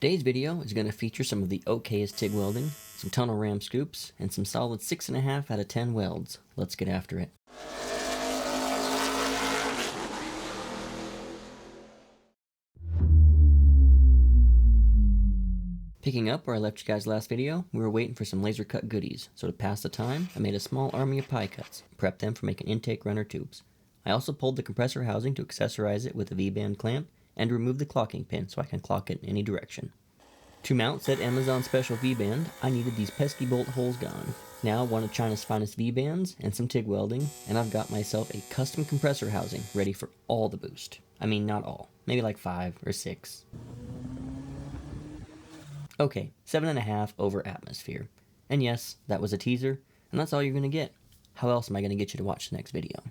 Today's video is going to feature some of the OKayest TIG welding, some tunnel ram scoops, and some solid 6.5 out of 10 welds. Let's get after it. Picking up where I left you guys last video, we were waiting for some laser cut goodies, so to pass the time, I made a small army of pie cuts, and prepped them for making intake runner tubes. I also pulled the compressor housing to accessorize it with a V-band clamp, and removed the clocking pin so I can clock it in any direction. To mount said Amazon special V-band, I needed these pesky bolt holes gone. Now one of China's finest V-bands, and some TIG welding, and I've got myself a custom compressor housing ready for all the boost. I mean, not all. Maybe like 5 or 6. Okay, 7.5 over atmosphere. And yes, that was a teaser, and that's all you're going to get. How else am I going to get you to watch the next video?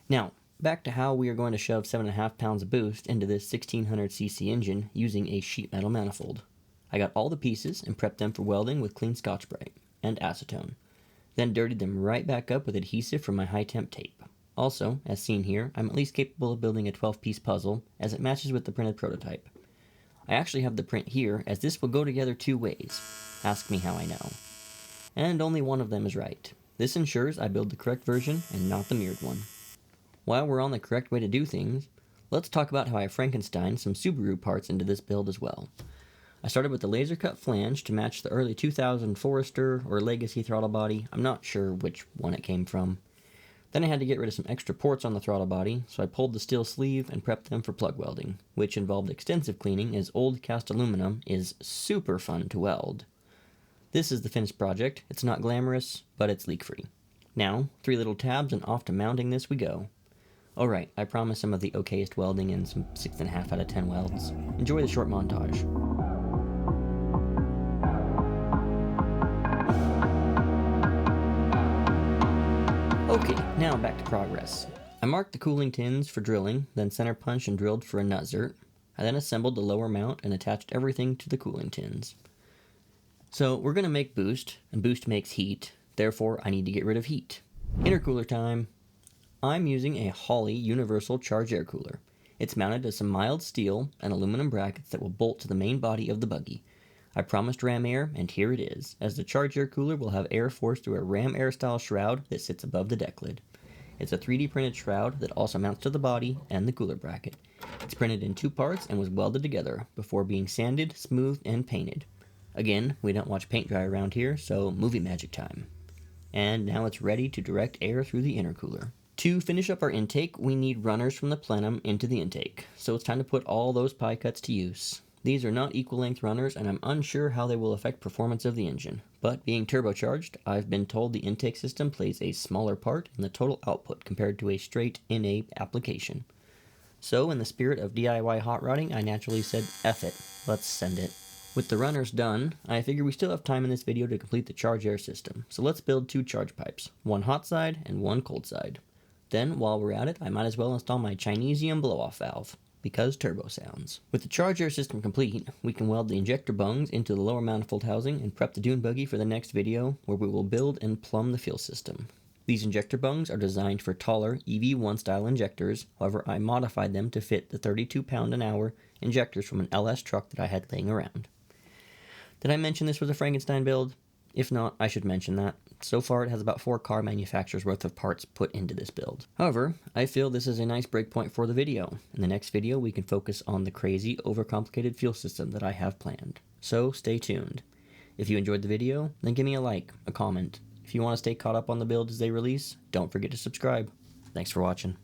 Now, back to how we are going to shove 7.5 pounds of boost into this 1600cc engine using a sheet metal manifold. I got all the pieces and prepped them for welding with clean Scotch-Brite and acetone. Then dirtied them right back up with adhesive from my high-temp tape. Also, as seen here, I'm at least capable of building a 12-piece puzzle as it matches with the printed prototype. I actually have the print here as this will go together 2 ways. Ask me how I know. And only one of them is right. This ensures I build the correct version and not the mirrored one. While we're on the correct way to do things, let's talk about how I Frankenstein some Subaru parts into this build as well. I started with the laser cut flange to match the early 2000 Forester or Legacy throttle body. I'm not sure which one it came from. Then I had to get rid of some extra ports on the throttle body, so I pulled the steel sleeve and prepped them for plug welding, which involved extensive cleaning as old cast aluminum is super fun to weld. This is the finished project. It's not glamorous, but it's leak-free. Now, 3 little tabs and off to mounting this we go. Alright, I promised some of the OKayest welding and some 6.5 out of 10 welds. Enjoy the short montage. Okay, now back to progress. I marked the cooling tins for drilling, then center punched and drilled for a nut zert. I then assembled the lower mount and attached everything to the cooling tins. So we're going to make boost, and boost makes heat, therefore I need to get rid of heat. Intercooler time. I'm using a Holley universal charge air cooler. It's mounted to some mild steel and aluminum brackets that will bolt to the main body of the buggy. I promised ram air, and here it is, as the charge air cooler will have air forced through a ram air style shroud that sits above the deck lid. It's a 3D printed shroud that also mounts to the body and the cooler bracket. It's printed in 2 parts and was welded together before being sanded, smoothed, and painted. Again, we don't watch paint dry around here, so movie magic time. And now it's ready to direct air through the intercooler. To finish up our intake, we need runners from the plenum into the intake, so it's time to put all those pie cuts to use. These are not equal length runners, and I'm unsure how they will affect performance of the engine, but being turbocharged, I've been told the intake system plays a smaller part in the total output compared to a straight NA application. So in the spirit of DIY hot rodding, I naturally said, F it, let's send it. With the runners done, I figure we still have time in this video to complete the charge air system, so let's build 2 charge pipes, one hot side and one cold side. Then, while we're at it, I might as well install my chinesium blow-off valve, because turbo sounds. With the charge air system complete, we can weld the injector bungs into the lower manifold housing and prep the dune buggy for the next video, where we will build and plumb the fuel system. These injector bungs are designed for taller EV1 style injectors, however I modified them to fit the 32 pound an hour injectors from an LS truck that I had laying around. Did I mention this was a Frankenstein build? If not, I should mention that. So far it has about 4 car manufacturers worth of parts put into this build. However, I feel this is a nice breakpoint for the video. In the next video we can focus on the crazy, overcomplicated fuel system that I have planned. So stay tuned. If you enjoyed the video, then give me a like, a comment. If you want to stay caught up on the builds as they release, don't forget to subscribe. Thanks for watching.